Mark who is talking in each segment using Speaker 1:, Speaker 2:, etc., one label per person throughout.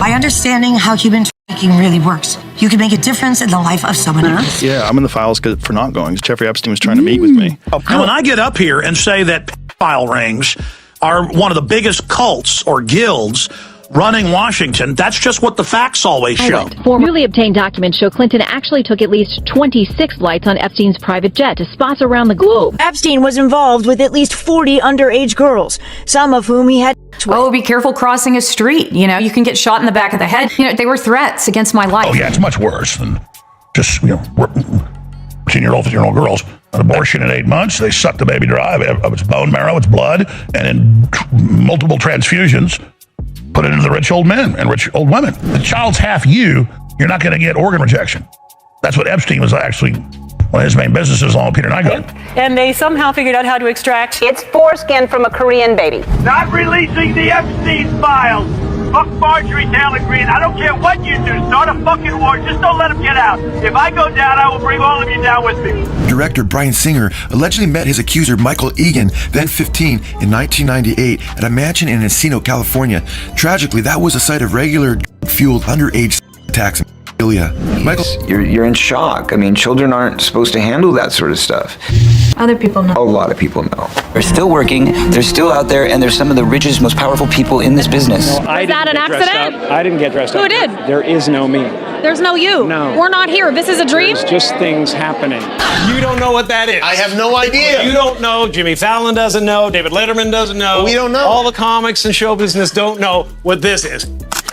Speaker 1: by understanding how human trafficking really works, you can make a difference in the life of someone else.
Speaker 2: Yeah, I'm in the files for not going. Jeffrey Epstein was trying to meet with me.
Speaker 3: Now, when I get up here and say that pedophile rings are one of the biggest cults or guilds running Washington, that's just what the facts always show.
Speaker 4: Newly obtained documents show Clinton actually took at least 26 flights on Epstein's private jet to spots around the globe.
Speaker 5: Epstein was involved with at least 40 underage girls, some of whom he had...
Speaker 6: Oh, be careful crossing a street. You know, you can get shot in the back of the head. You know, they were threats against my life.
Speaker 3: Oh, yeah, it's much worse than just, 10-year-old, 15-year-old girls. An abortion in 8 months, they suck the baby dry of its bone marrow, its blood, and in multiple transfusions, put it into the rich old men and rich old women. The child's half you, you're not going to get organ rejection. That's what Epstein was actually, one of his main businesses along with Peter Nygaard.
Speaker 7: And they somehow figured out how to extract
Speaker 8: its foreskin from a Korean baby.
Speaker 9: Not releasing the Epstein files. Fuck Marjorie Taylor Greene. I don't care what you do. Start a fucking war. Just don't let him get out. If I go down, I will bring all of you down with me.
Speaker 10: Director Bryan Singer allegedly met his accuser Michael Egan, then 15, in 1998 at a mansion in Encino, California. Tragically, that was a site of regular fueled underage attacks. Michael,
Speaker 11: you're in shock. I mean, children aren't supposed to handle that sort of stuff.
Speaker 6: Other people know.
Speaker 11: A lot of people know. They're still working, they're still out there, and they're some of the richest, most powerful people in this business.
Speaker 7: Was that an accident?
Speaker 12: I didn't get dressed up.
Speaker 7: Who did?
Speaker 12: There is no me.
Speaker 7: There's no you.
Speaker 12: No.
Speaker 7: We're not here. This is a dream?
Speaker 12: There's just things happening.
Speaker 13: You don't know what that is.
Speaker 14: I have no idea.
Speaker 13: You don't know. Jimmy Fallon doesn't know. David Letterman doesn't know.
Speaker 14: We don't know.
Speaker 13: All the comics and show business don't know what this is.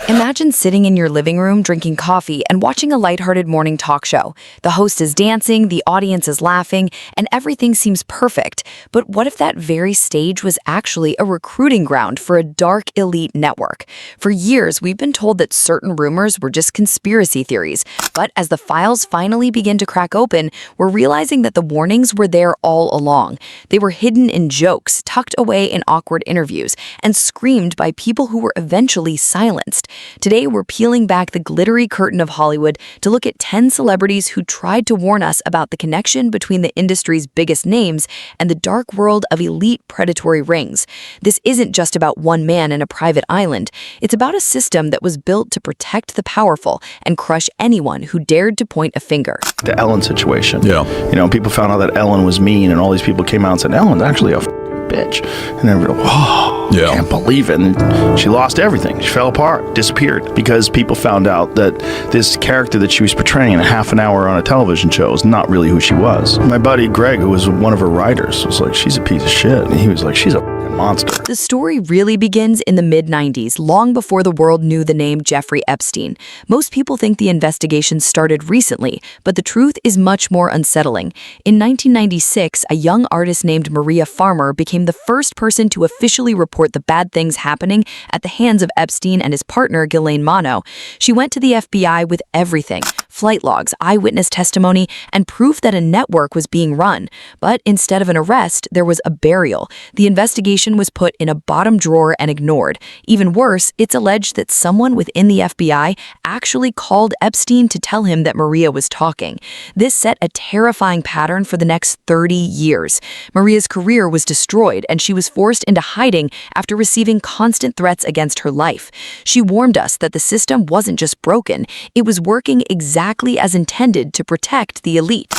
Speaker 15: Imagine sitting in your living room drinking coffee and watching a lighthearted morning talk show. The host is dancing, the audience is laughing, and everything seems perfect. But what if that very stage was actually a recruiting ground for a dark elite network? For years, we've been told that certain rumors were just conspiracy theories. But as the files finally begin to crack open, we're realizing that the warnings were there all along. They were hidden in jokes, tucked away in awkward interviews, and screamed by people who were eventually silenced. Today, we're peeling back the glittery curtain of Hollywood to look at 10 celebrities who tried to warn us about the connection between the industry's biggest names and the dark world of elite predatory rings. This isn't just about one man in a private island. It's about a system that was built to protect the powerful and crush anyone who dared to point a finger.
Speaker 2: The Ellen situation. Yeah. People found out that Ellen was mean, and all these people came out and said, Ellen's actually a bitch. And then we're like, whoa, can't believe it. And she lost everything. She fell apart, disappeared, because people found out that this character that she was portraying in a half an hour on a television show is not really who she was. My buddy Greg, who was one of her writers, was like, she's a piece of shit. And he was like, she's a monster.
Speaker 15: The story really begins in the mid-90s, long before the world knew the name Jeffrey Epstein. Most people think the investigation started recently, but the truth is much more unsettling. In 1996, a young artist named Maria Farmer became the first person to officially report the bad things happening at the hands of Epstein and his partner, Ghislaine Mano. She went to the FBI with everything: flight logs, eyewitness testimony, and proof that a network was being run. But instead of an arrest, there was a burial. The investigation was put in a bottom drawer and ignored. Even worse, it's alleged that someone within the FBI actually called Epstein to tell him that Maria was talking. This set a terrifying pattern for the next 30 years. Maria's career was destroyed, and she was forced into hiding after receiving constant threats against her life. She warned us that the system wasn't just broken, it was working exactly as intended to protect the elite.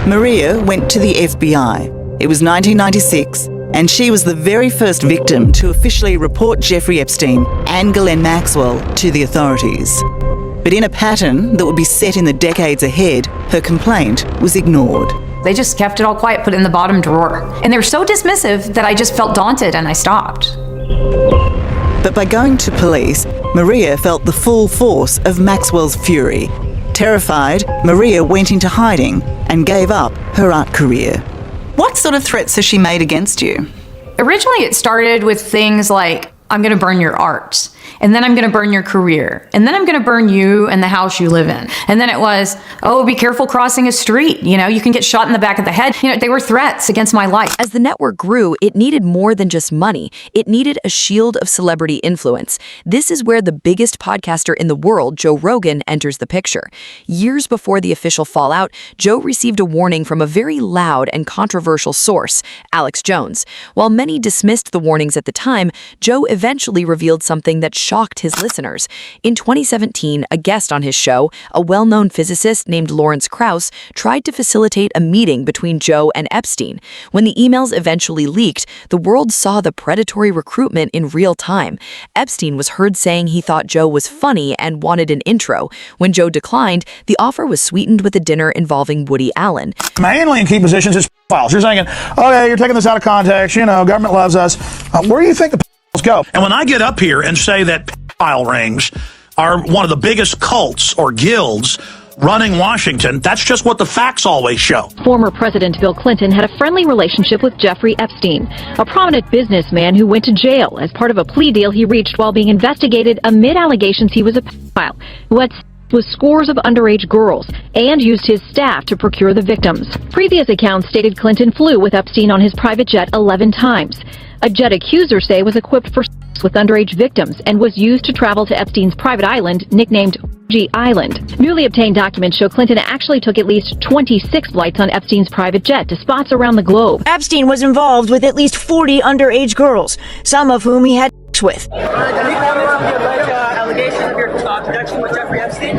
Speaker 16: Maria went to the FBI. It was 1996, and she was the very first victim to officially report Jeffrey Epstein and Ghislaine Maxwell to the authorities. But in a pattern that would be set in the decades ahead, her complaint was ignored.
Speaker 6: They just kept it all quiet, put it in the bottom drawer. And they were so dismissive that I just felt daunted and I stopped.
Speaker 16: But by going to police, Maria felt the full force of Maxwell's fury. Terrified, Maria went into hiding and gave up her art career. What sort of threats has she made against you?
Speaker 6: Originally, it started with things like, I'm going to burn your art. And then I'm going to burn your career. And then I'm going to burn you and the house you live in. And then it was, oh, be careful crossing a street. You can get shot in the back of the head. They were threats against my life.
Speaker 15: As the network grew, it needed more than just money. It needed a shield of celebrity influence. This is where the biggest podcaster in the world, Joe Rogan, enters the picture. Years before the official fallout, Joe received a warning from a very loud and controversial source, Alex Jones. While many dismissed the warnings at the time, Joe eventually revealed something that that shocked his listeners. In 2017, a guest on his show, a well-known physicist named Lawrence Krauss, tried to facilitate a meeting between Joe and Epstein. When the emails eventually leaked, the world saw the predatory recruitment in real time. Epstein was heard saying he thought Joe was funny and wanted an intro. When Joe declined, the offer was sweetened with a dinner involving Woody Allen.
Speaker 3: Mainly in key positions is files. You're saying, okay, you're taking this out of context, government loves us. Where do you think the go? And when I get up here and say that pedophile rings are one of the biggest cults or guilds running Washington, that's just what the facts always show.
Speaker 4: Former President Bill Clinton had a friendly relationship with Jeffrey Epstein, a prominent businessman who went to jail as part of a plea deal he reached while being investigated amid allegations he was a pedophile who had with scores of underage girls and used his staff to procure the victims. Previous accounts stated Clinton flew with Epstein on his private jet 11 times. A jet accusers say was equipped for sex with underage victims and was used to travel to Epstein's private island nicknamed G Island. Newly obtained documents show Clinton actually took at least 26 flights on Epstein's private jet to spots around the globe.
Speaker 5: Epstein was involved with at least 40 underage girls, some of whom he had sex with.
Speaker 9: Can you comment on the allegations of your connection with Jeffrey Epstein?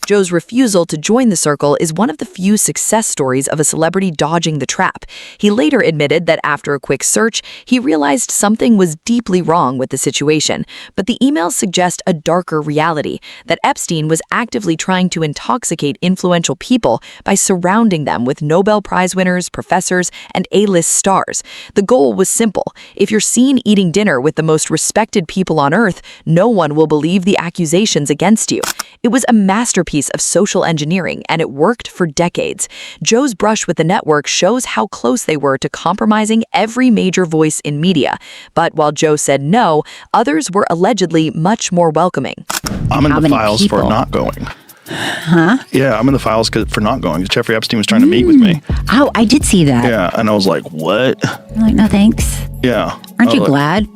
Speaker 15: Joe's refusal to join the circle is one of the few success stories of a celebrity dodging the trap. He later admitted that after a quick search, he realized something was deeply wrong with the situation. But the emails suggest a darker reality, that Epstein was actively trying to intoxicate influential people by surrounding them with Nobel Prize winners, professors, and A-list stars. The goal was simple. If you're seen eating dinner with the most respected people on earth, no one will believe the accusations against you. It was a masterpiece of social engineering, and it worked for decades. Joe's brush with the network shows how close they were to compromising every major voice in media. But while Joe said no, others were allegedly much more welcoming.
Speaker 2: I'm in the files for not going.
Speaker 14: Huh?
Speaker 2: Yeah, I'm in the files for not going. Jeffrey Epstein was trying to meet with me.
Speaker 14: Oh, I did see that.
Speaker 2: Yeah, and I was like, what?
Speaker 14: I'm like, no thanks.
Speaker 2: Yeah.
Speaker 14: Aren't you glad?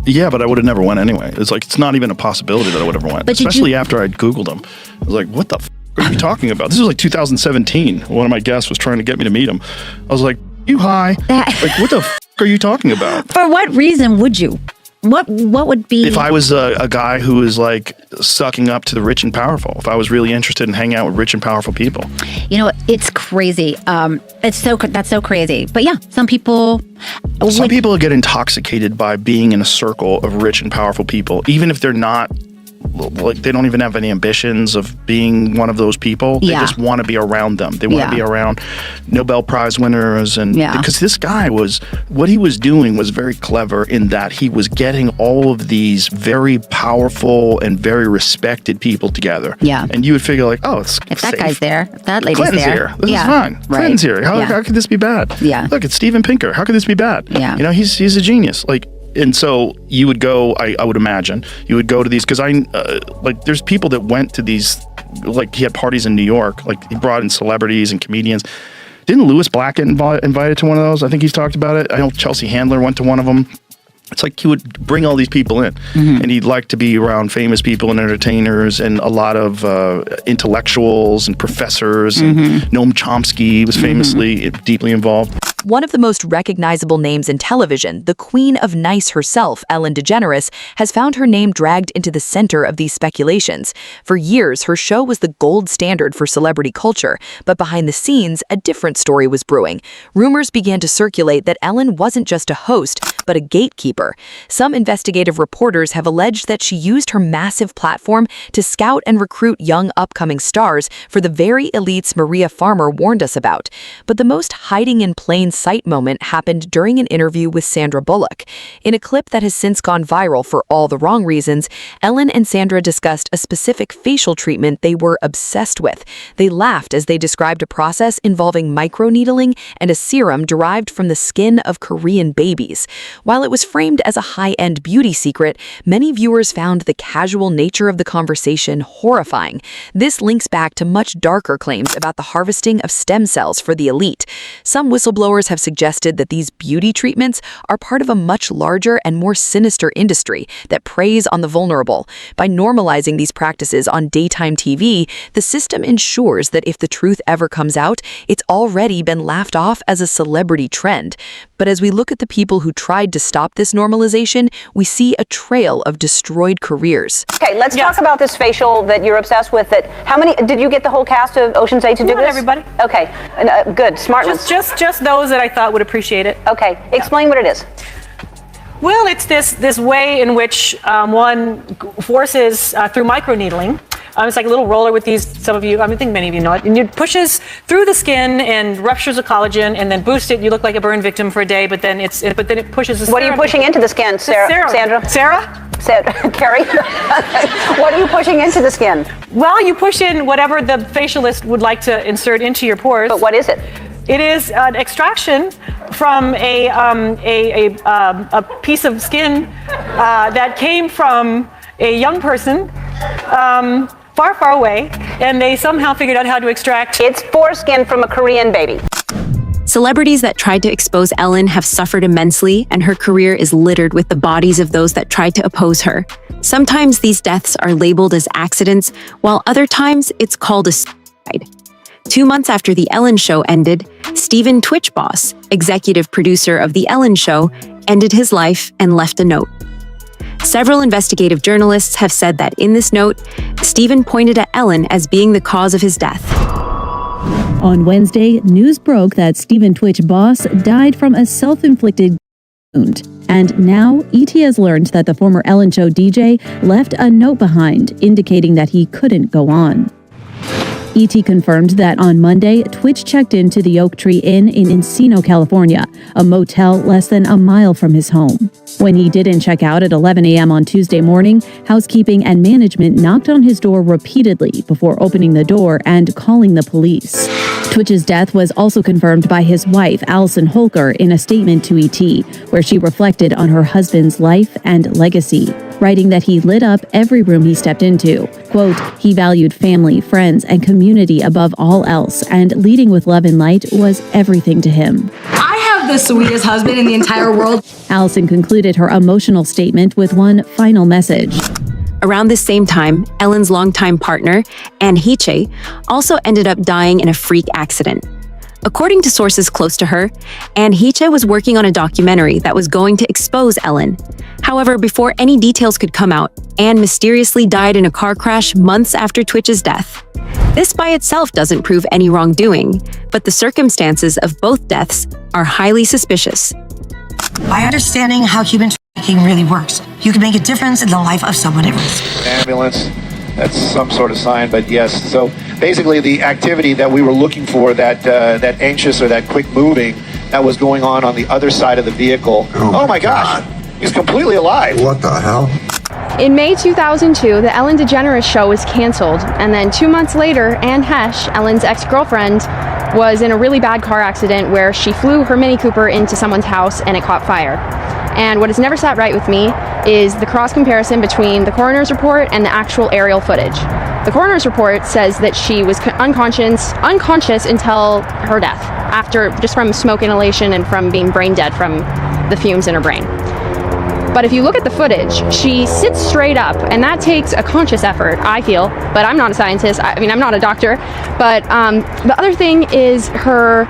Speaker 2: Yeah, but I would have never went anyway. It's not even a possibility that I would have went. But especially after I'd Googled him. I was like, what the f*** are you talking about? This was like 2017. One of my guests was trying to get me to meet him. I was like, you high? Like, what the f*** are you talking about?
Speaker 14: For what reason would you? What would be...
Speaker 2: If I was a guy who was like sucking up to the rich and powerful, if I was really interested in hanging out with rich and powerful people.
Speaker 14: It's crazy. That's so crazy. But yeah, some people
Speaker 2: get intoxicated by being in a circle of rich and powerful people, even if they're not, like, they don't even have any ambitions of being one of those people. They just want to be around them. They want to be around Nobel Prize winners. And because this guy what he was doing was very clever in that he was getting all of these very powerful and very respected people together.
Speaker 14: Yeah.
Speaker 2: And you would figure like, oh, it's
Speaker 14: if
Speaker 2: safe.
Speaker 14: that guy's there, if that lady's
Speaker 2: Clinton's
Speaker 14: there.
Speaker 2: here. This is fine.
Speaker 14: Right.
Speaker 2: Clinton's here. How could this be bad?
Speaker 14: Yeah.
Speaker 2: Look, it's Steven Pinker. How could this be bad?
Speaker 14: Yeah.
Speaker 2: He's a genius. Like, and so you would go, I would imagine, you would go to these, because there's people that went to these, like, he had parties in New York, like, he brought in celebrities and comedians. Didn't Louis Black get invited to one of those? I think he's talked about it. I know Chelsea Handler went to one of them. It's like he would bring all these people in, and he'd like to be around famous people and entertainers and a lot of intellectuals and professors. And Noam Chomsky was famously deeply involved.
Speaker 15: One of the most recognizable names in television, the queen of nice herself, Ellen DeGeneres, has found her name dragged into the center of these speculations. For years, her show was the gold standard for celebrity culture, but behind the scenes, a different story was brewing. Rumors began to circulate that Ellen wasn't just a host, but a gatekeeper. Some investigative reporters have alleged that she used her massive platform to scout and recruit young upcoming stars for the very elites Maria Farmer warned us about. But the most hiding in plain sight moment happened during an interview with Sandra Bullock. In a clip that has since gone viral for all the wrong reasons, Ellen and Sandra discussed a specific facial treatment they were obsessed with. They laughed as they described a process involving microneedling and a serum derived from the skin of Korean babies. While it was framed as a high-end beauty secret, many viewers found the casual nature of the conversation horrifying. This links back to much darker claims about the harvesting of stem cells for the elite. Some whistleblowers Explorers have suggested that these beauty treatments are part of a much larger and more sinister industry that preys on the vulnerable. By normalizing these practices on daytime TV, the system ensures that if the truth ever comes out, it's already been laughed off as a celebrity trend. But as we look at the people who tried to stop this normalization, we see a trail of destroyed careers.
Speaker 8: Okay, let's talk about this facial that you're obsessed with. How many, did you get the whole cast of Ocean's 8 to do
Speaker 7: Not
Speaker 8: this?
Speaker 7: everybody.
Speaker 8: Okay, good, smart ones.
Speaker 7: Just those that I thought would appreciate it.
Speaker 8: Okay, explain what it is.
Speaker 7: Well, it's this way in which one forces through microneedling. It's like a little roller with these, some of you, I think many of you know it, and it pushes through the skin and ruptures the collagen and then boosts it. You look like a burn victim for a day, but then it pushes the
Speaker 8: What are you pushing into the skin, Sandra? Carrey? What are you pushing into the skin?
Speaker 7: Well, you push in whatever the facialist would like to insert into your pores.
Speaker 8: But what is it?
Speaker 7: It is an extraction from a piece of skin that came from a young person far, far away, and they somehow figured out how to extract.
Speaker 8: It's foreskin from a Korean baby.
Speaker 17: Celebrities that tried to expose Ellen have suffered immensely, and her career is littered with the bodies of those that tried to oppose her. Sometimes these deaths are labeled as accidents, while other times it's called a suicide. 2 months after The Ellen Show ended, Stephen Twitch Boss, executive producer of The Ellen Show, ended his life and left a note. Several investigative journalists have said that in this note, Stephen pointed at Ellen as being the cause of his death.
Speaker 18: On Wednesday, news broke that Stephen Twitch Boss died from a self-inflicted wound. And now, ET has learned that the former Ellen Show DJ left a note behind, indicating that he couldn't go on. ET confirmed that on Monday, Twitch checked into the Oak Tree Inn in Encino, California, a motel less than a mile from his home. When he didn't check out at 11 a.m. on Tuesday morning, housekeeping and management knocked on his door repeatedly before opening the door and calling the police. Twitch's death was also confirmed by his wife, Allison Holker, in a statement to ET, where she reflected on her husband's life and legacy, writing that he lit up every room he stepped into. Quote, he valued family, friends, and community above all else, and leading with love and light was everything to him.
Speaker 19: I have the sweetest husband in the entire world.
Speaker 18: Allison concluded her emotional statement with one final message.
Speaker 17: Around this same time, Ellen's longtime partner, Anne Heche, also ended up dying in a freak accident. According to sources close to her, Anne Heche was working on a documentary that was going to expose Ellen. However, before any details could come out, Anne mysteriously died in a car crash months after Twitch's death. This by itself doesn't prove any wrongdoing, but the circumstances of both deaths are highly suspicious.
Speaker 1: By understanding how human trafficking really works, you can make a difference in the life of someone at risk.
Speaker 20: Ambulance, that's some sort of sign, but yes. So basically the activity that we were looking for, that anxious or that quick moving, that was going on the other side of the vehicle. Oh my gosh, he's completely alive.
Speaker 21: What the hell?
Speaker 22: In May 2002, the Ellen DeGeneres show was canceled, and then 2 months later, Anne Heche, Ellen's ex-girlfriend, was in a really bad car accident where she flew her Mini Cooper into someone's house and it caught fire. And what has never sat right with me is the cross comparison between the coroner's report and the actual aerial footage. The coroner's report says that she was unconscious until her death, just from smoke inhalation and from being brain dead from the fumes in her brain. But if you look at the footage, she sits straight up, and that takes a conscious effort, I feel, but I'm not a scientist. I mean, I'm not a doctor. But the other thing is her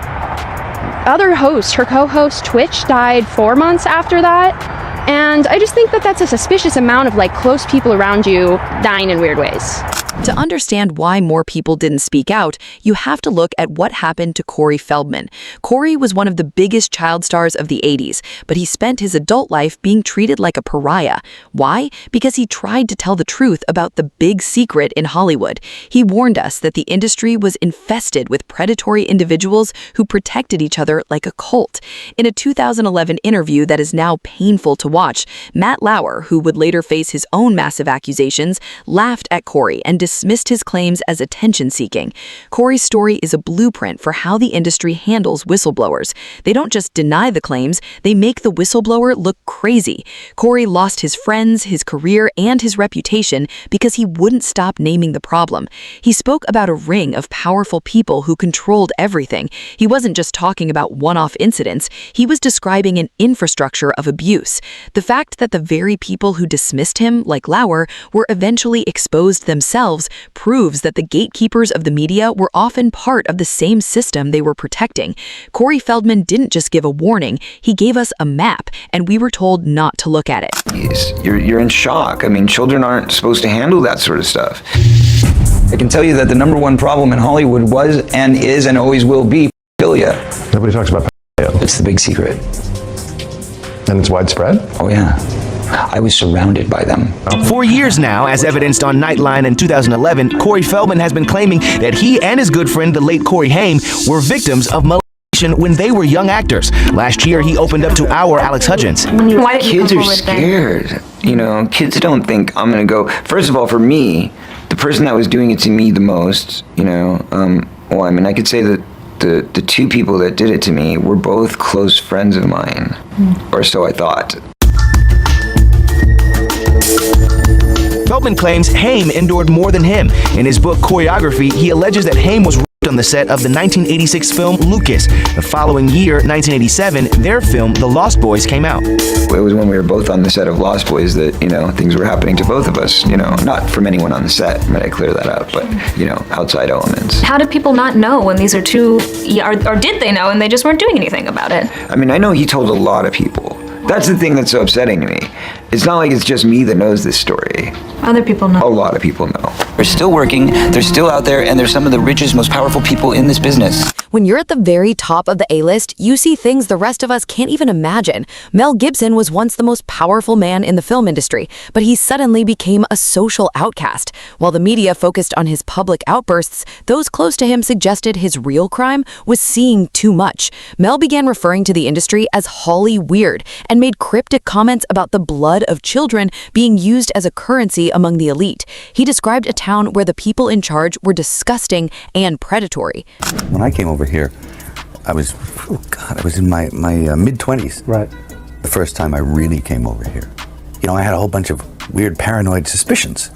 Speaker 22: other host, her co-host Twitch, died 4 months after that. And I just think that that's a suspicious amount of close people around you dying in weird ways.
Speaker 15: To understand why more people didn't speak out, you have to look at what happened to Corey Feldman. Corey was one of the biggest child stars of the 80s, but he spent his adult life being treated like a pariah. Why? Because he tried to tell the truth about the big secret in Hollywood. He warned us that the industry was infested with predatory individuals who protected each other like a cult. In a 2011 interview that is now painful to watch, Matt Lauer, who would later face his own massive accusations, laughed at Corey and dismissed his claims as attention-seeking. Corey's story is a blueprint for how the industry handles whistleblowers. They don't just deny the claims, they make the whistleblower look crazy. Corey lost his friends, his career, and his reputation because he wouldn't stop naming the problem. He spoke about a ring of powerful people who controlled everything. He wasn't just talking about one-off incidents, he was describing an infrastructure of abuse. The fact that the very people who dismissed him, like Lauer, were eventually exposed themselves proves that the gatekeepers of the media were often part of the same system they were protecting. Corey Feldman didn't just give a warning, he gave us a map, and we were told not to look at it.
Speaker 11: You're in shock. I mean, children aren't supposed to handle that sort of stuff. I can tell you that the number one problem in Hollywood was and is and always will be pedophilia.
Speaker 10: Nobody talks about pedophilia.
Speaker 11: It's the big secret.
Speaker 10: And it's widespread?
Speaker 11: Oh, yeah. I was surrounded by them.
Speaker 21: For years now, as evidenced on Nightline in 2011, Corey Feldman has been claiming that he and his good friend, the late Corey Haim, were victims of molestation when they were young actors. Last year, he opened up to our Alex Hudgens.
Speaker 11: Kids are scared. You know, kids don't think I'm going to go. First of all, for me, the person that was doing it to me the most, you know, well, I mean, I could say that the two people that did it to me were both close friends of mine, or so I thought.
Speaker 21: Feldman claims Haim endured more than him. In his book Choreography, he alleges that Haim was raped on the set of the 1986 film Lucas. The following year, 1987, their film The Lost Boys came out.
Speaker 11: It was when we were both on the set of Lost Boys that, you know, things were happening to both of us, you know, not from anyone on the set, I clear that out, but, you know, outside elements.
Speaker 23: How did people not know when these are two, or did they know and they just weren't doing anything about it?
Speaker 11: I mean, I know he told a lot of people. That's the thing that's so upsetting to me. It's not like it's just me that knows this story.
Speaker 23: Other people know.
Speaker 11: A lot of people know. They're still working, they're still out there, and they're some of the richest, most powerful people in this business.
Speaker 15: When you're at the very top of the A-list, you see things the rest of us can't even imagine. Mel Gibson was once the most powerful man in the film industry, but he suddenly became a social outcast. While the media focused on his public outbursts, those close to him suggested his real crime was seeing too much. Mel began referring to the industry as Holly Weird and made cryptic comments about the blood of children being used as a currency among the elite. He described a town where the people in charge were disgusting and predatory.
Speaker 24: When I came over here, I was in my mid-20s.
Speaker 10: Right.
Speaker 24: The first time I really came over here. You know, I had a whole bunch of weird paranoid suspicions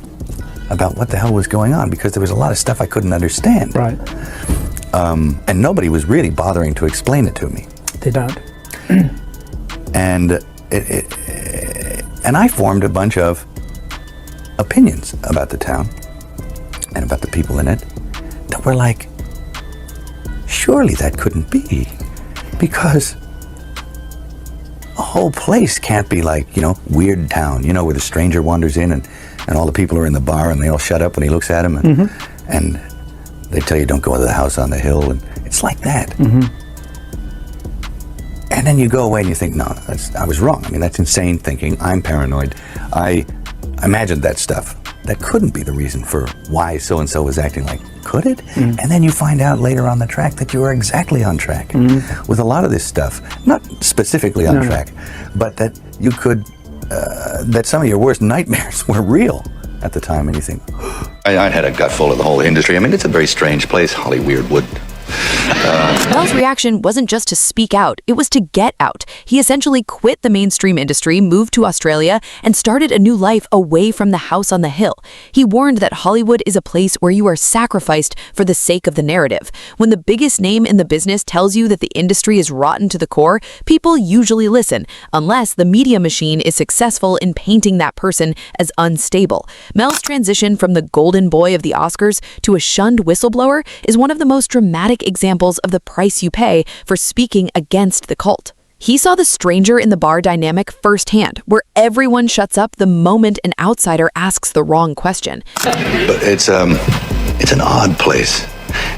Speaker 24: about what the hell was going on because there was a lot of stuff I couldn't understand.
Speaker 10: Right.
Speaker 24: And nobody was really bothering to explain it to me.
Speaker 10: They don't.
Speaker 24: And and I formed a bunch of opinions about the town and about the people in it that were like, surely that couldn't be, because a whole place can't be like, you know, Weird Town, you know, where the stranger wanders in and all the people are in the bar and they all shut up when he looks at them and they tell you don't go to the house on the hill, and it's like that. And then you go away and you think, no, I was wrong. I mean, that's insane thinking. I'm paranoid. I imagined that stuff. That couldn't be the reason for why so-and-so was acting like, could it? And then you find out later on the track that you were exactly on track with a lot of this stuff. Not specifically on track, but that you could, that some of your worst nightmares were real at the time, and you think...
Speaker 25: I had a gut full of the whole industry. I mean, it's a very strange place, Holly Weirdwood.
Speaker 15: Mel's reaction wasn't just to speak out, it was to get out. He essentially quit the mainstream industry, moved to Australia, and started a new life away from the house on the hill. He warned that Hollywood is a place where you are sacrificed for the sake of the narrative. When the biggest name in the business tells you that the industry is rotten to the core, people usually listen, unless the media machine is successful in painting that person as unstable. Mel's transition from the golden boy of the Oscars to a shunned whistleblower is one of the most dramatic examples of the price you pay for speaking against the cult. He saw the stranger in the bar dynamic firsthand, where everyone shuts up the moment an outsider asks the wrong question.
Speaker 25: But it's an odd place.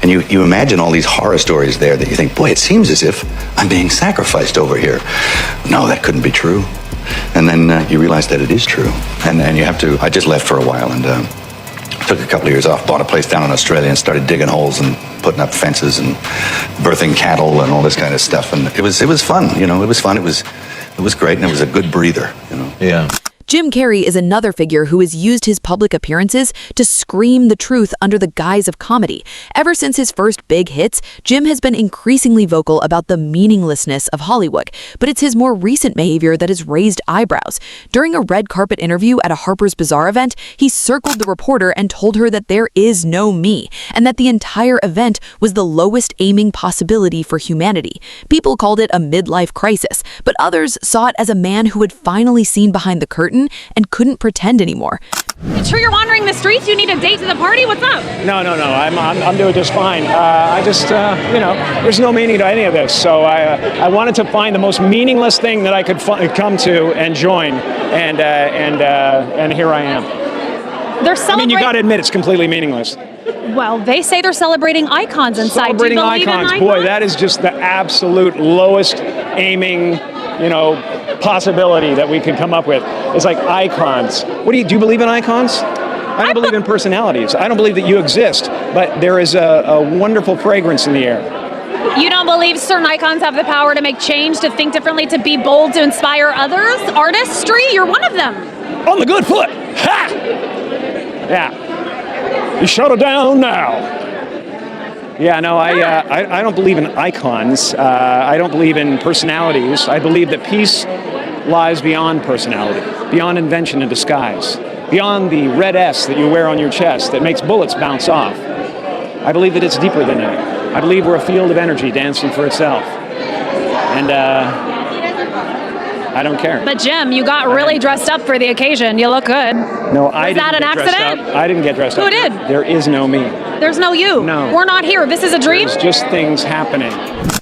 Speaker 25: And you imagine all these horror stories there that you think, boy, it seems as if I'm being sacrificed over here. No, that couldn't be true. And then you realize that it is true. And you have to, I just left for a while and took a couple of years off, bought a place down in Australia and started digging holes and putting up fences and birthing cattle and all this kind of stuff. And it was fun, you know, it was fun. It was great, and it was a good breather, you know.
Speaker 24: Yeah.
Speaker 15: Jim Carrey is another figure who has used his public appearances to scream the truth under the guise of comedy. Ever since his first big hits, Jim has been increasingly vocal about the meaninglessness of Hollywood, but it's his more recent behavior that has raised eyebrows. During a red carpet interview at a Harper's Bazaar event, he circled the reporter and told her that there is no me, and that the entire event was the lowest aiming possibility for humanity. People called it a midlife crisis, but others saw it as a man who had finally seen behind the curtain and couldn't pretend anymore.
Speaker 3: Sure, you're wandering the streets? You need a date to the party? What's up?
Speaker 6: No. I'm doing just fine. I just, there's no meaning to any of this. So I wanted to find the most meaningless thing that I could come to and join, and here I am.
Speaker 3: They're celebrating.
Speaker 6: You got to admit it's completely meaningless.
Speaker 3: Well, they say they're celebrating icons inside.
Speaker 6: Celebrating icons, boy, that is just the absolute lowest aiming, possibility that we could come up with. It's like icons. Do you believe in icons? I don't believe in personalities. I don't believe that you exist, but there is a wonderful fragrance in the air.
Speaker 3: You don't believe certain icons have the power to make change, to think differently, to be bold, to inspire others? Artistry? You're one of them.
Speaker 6: On the good foot. Ha! Yeah. You shut it down now. Yeah, no, I don't believe in icons. I don't believe in personalities. I believe that peace lies beyond personality, beyond invention and disguise, beyond the red S that you wear on your chest that makes bullets bounce off. I believe that it's deeper than that. I believe we're a field of energy dancing for itself. And I don't care.
Speaker 3: But Jim, you got really dressed up for the occasion. You look good.
Speaker 6: No, I didn't. Was that an accident? I didn't get dressed up.
Speaker 3: Who did?
Speaker 6: There is no me.
Speaker 3: There's no you.
Speaker 6: No.
Speaker 3: We're not here. This is a dream?
Speaker 6: There's just things happening.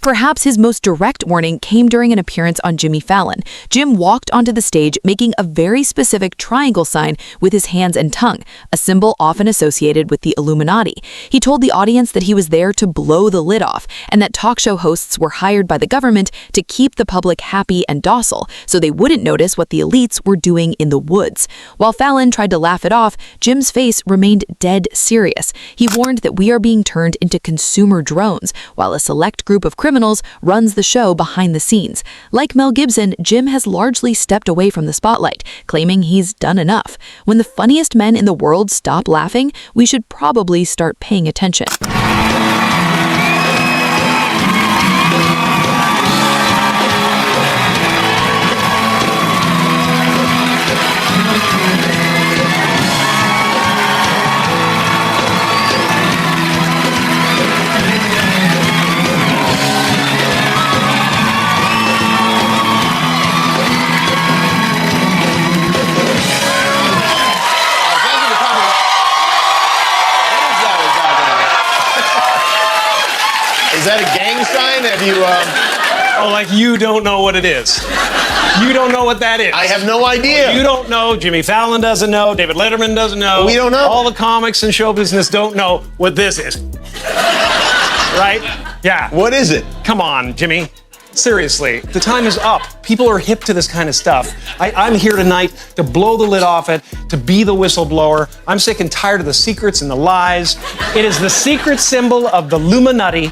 Speaker 15: Perhaps his most direct warning came during an appearance on Jimmy Fallon. Jim walked onto the stage making a very specific triangle sign with his hands and tongue, a symbol often associated with the Illuminati. He told the audience that he was there to blow the lid off, and that talk show hosts were hired by the government to keep the public happy and docile, so they wouldn't notice what the elites were doing in the woods. While Fallon tried to laugh it off, Jim's face remained dead serious. He warned that we are being turned into consumer drones, while a select group of criminals runs the show behind the scenes. Like Mel Gibson, Jim has largely stepped away from the spotlight, claiming he's done enough. When the funniest men in the world stop laughing, we should probably start paying attention.
Speaker 12: Is that a gang sign? Have you,
Speaker 13: Oh, like you don't know what it is. You don't know what that is.
Speaker 12: I have no idea.
Speaker 13: You don't know. Jimmy Fallon doesn't know. David Letterman doesn't know.
Speaker 12: We don't know.
Speaker 13: All the comics and show business don't know what this is. Right? Yeah.
Speaker 12: What is it?
Speaker 13: Come on, Jimmy. Seriously, the time is up. People are hip to this kind of stuff. I'm here tonight to blow the lid off it, to be the whistleblower. I'm sick and tired of the secrets and the lies. It is the secret symbol of the Illuminati,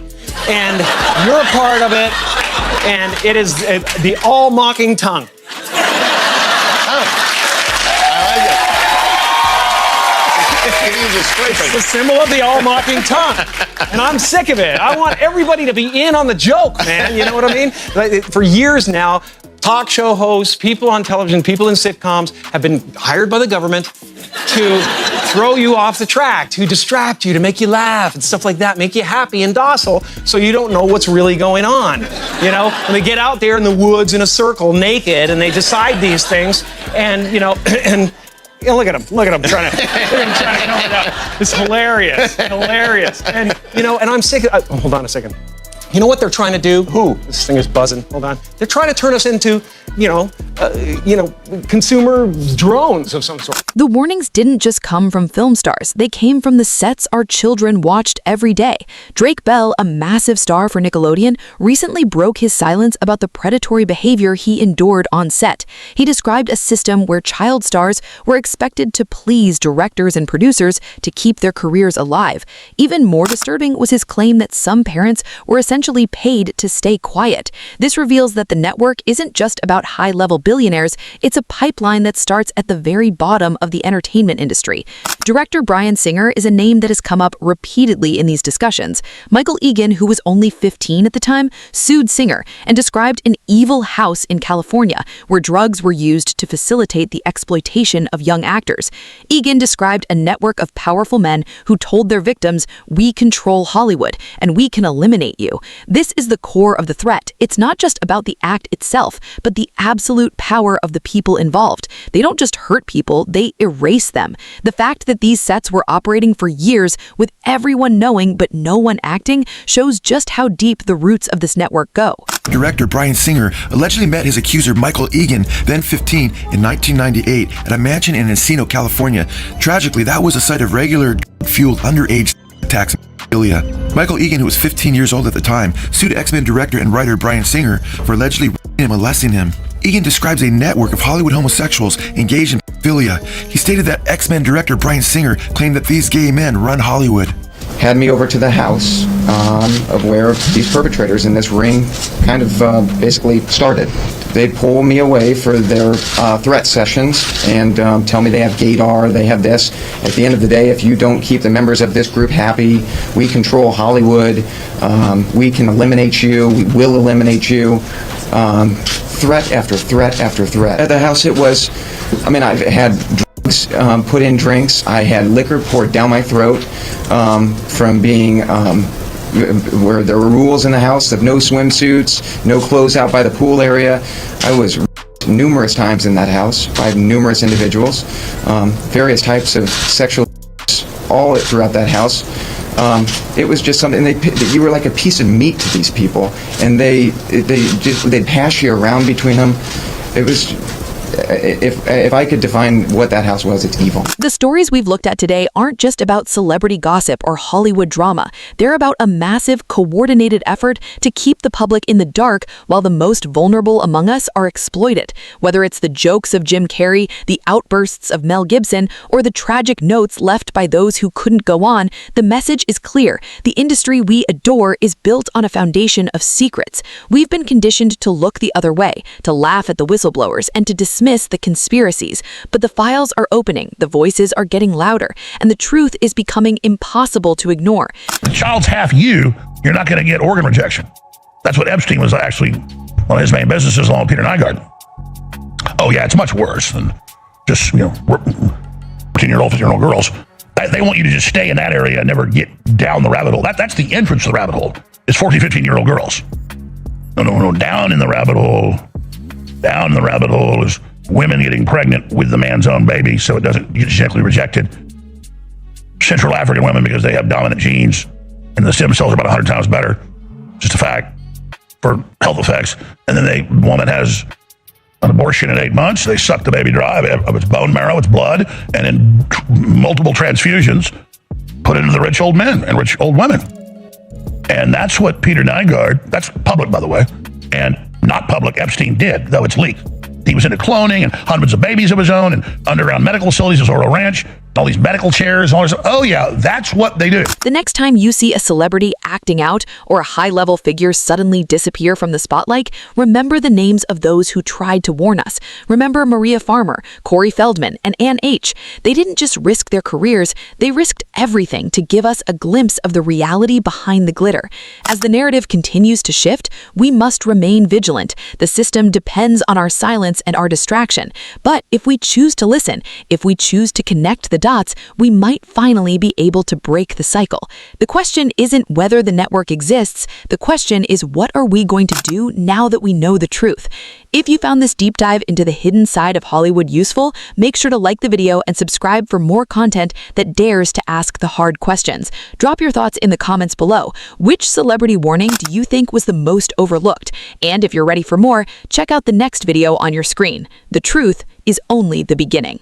Speaker 13: and you're a part of it, and it is the all-mocking tongue. It's the symbol of the all-mocking tongue. And I'm sick of it. I want everybody to be in on the joke, man. You know what I mean? For years now, talk show hosts, people on television, people in sitcoms have been hired by the government to throw you off the track, to distract you, to make you laugh and stuff like that, make you happy and docile so you don't know what's really going on. You know, and they get out there in the woods in a circle naked and they decide these things and, look at him trying to come it up. It's hilarious. And, and I'm sick of, hold on a second. You know what they're trying to do? Who? This thing is buzzing. Hold on. They're trying to turn us into, consumer drones of some sort.
Speaker 15: The warnings didn't just come from film stars. They came from the sets our children watched every day. Drake Bell, a massive star for Nickelodeon, recently broke his silence about the predatory behavior he endured on set. He described a system where child stars were expected to please directors and producers to keep their careers alive. Even more disturbing was his claim that some parents were essentially essentially paid to stay quiet. This reveals that the network isn't just about high-level billionaires, it's a pipeline that starts at the very bottom of the entertainment industry. Director Bryan Singer is a name that has come up repeatedly in these discussions. Michael Egan, who was only 15 at the time, sued Singer and described an evil house in California where drugs were used to facilitate the exploitation of young actors. Egan described a network of powerful men who told their victims, "We control Hollywood, and we can eliminate you." This is the core of the threat. It's not just about the act itself, but the absolute power of the people involved. They don't just hurt people, they erase them. The fact that these sets were operating for years with everyone knowing but no one acting shows just how deep the roots of this network go.
Speaker 4: Director Bryan Singer allegedly met his accuser Michael Egan, then 15, in 1998 at a mansion in Encino, California. Tragically, that was a site of regular fueled underage attacks. Michael Egan, who was 15 years old at the time, sued X-Men director and writer Bryan Singer for allegedly and molesting him. Egan describes a network of Hollywood homosexuals engaged in pedophilia. He stated that X-Men director Bryan Singer claimed that these gay men run Hollywood.
Speaker 5: Had me over to the house of where these perpetrators in this ring kind of basically started. They pull me away for their threat sessions and tell me they have gaydar, they have this. At the end of the day, if you don't keep the members of this group happy, we control Hollywood, we can eliminate you, we will eliminate you. Threat after threat after threat. At the house it was, I've had drugs put in drinks, I had liquor poured down my throat from being where there were rules in the house of no swimsuits, no clothes out by the pool area. I was numerous times in that house by numerous individuals, various types of sexual all throughout that house. It was just something, you were like a piece of meat to these people, and they'd pass you around between them. It was, if I could define what that house was, it's evil.
Speaker 15: The stories we've looked at today aren't just about celebrity gossip or Hollywood drama. They're about a massive, coordinated effort to keep the public in the dark while the most vulnerable among us are exploited. Whether it's the jokes of Jim Carrey, the outbursts of Mel Gibson, or the tragic notes left by those who couldn't go on, the message is clear. The industry we adore is built on a foundation of secrets. We've been conditioned to look the other way, to laugh at the whistleblowers, and to dismiss the conspiracies, but the files are opening, the voices are getting louder, and the truth is becoming impossible to ignore.
Speaker 9: The child's half you're not going to get organ rejection. That's what Epstein was actually, one of his main businesses along with Peter Nygaard. Oh yeah, it's much worse than just, 14-year-old, 15-year-old girls. They want you to just stay in that area and never get down the rabbit hole. That's the entrance to the rabbit hole, is 14, 15-year-old girls. No, down in the rabbit hole. Down in the rabbit hole is women getting pregnant with the man's own baby so it doesn't get genetically rejected. Central African women, because they have dominant genes and the stem cells are about 100 times better. Just a fact for health effects. And then the woman has an abortion at 8 months. They suck the baby dry of its bone marrow, its blood, and in multiple transfusions put it into the rich old men and rich old women. And that's what Peter Nygaard, that's public, by the way, and not public, Epstein did, though it's leaked. He was into cloning and hundreds of babies of his own and underground medical facilities, his Oro Ranch, all these medical chairs, all this. Oh yeah, that's what they do.
Speaker 15: The next time you see a celebrity acting out or a high-level figure suddenly disappear from the spotlight, remember the names of those who tried to warn us. Remember Maria Farmer, Corey Feldman, and Anne Heche. They didn't just risk their careers, they risked everything to give us a glimpse of the reality behind the glitter. As the narrative continues to shift, we must remain vigilant. The system depends on our silence and our distraction. But if we choose to listen, if we choose to connect the dots, we might finally be able to break the cycle. The question isn't whether the network exists. The question is, what are we going to do now that we know the truth? If you found this deep dive into the hidden side of Hollywood useful, make sure to like the video and subscribe for more content that dares to ask the hard questions. Drop your thoughts in the comments below. Which celebrity warning do you think was the most overlooked? And if you're ready for more, check out the next video on your screen. The truth is only the beginning.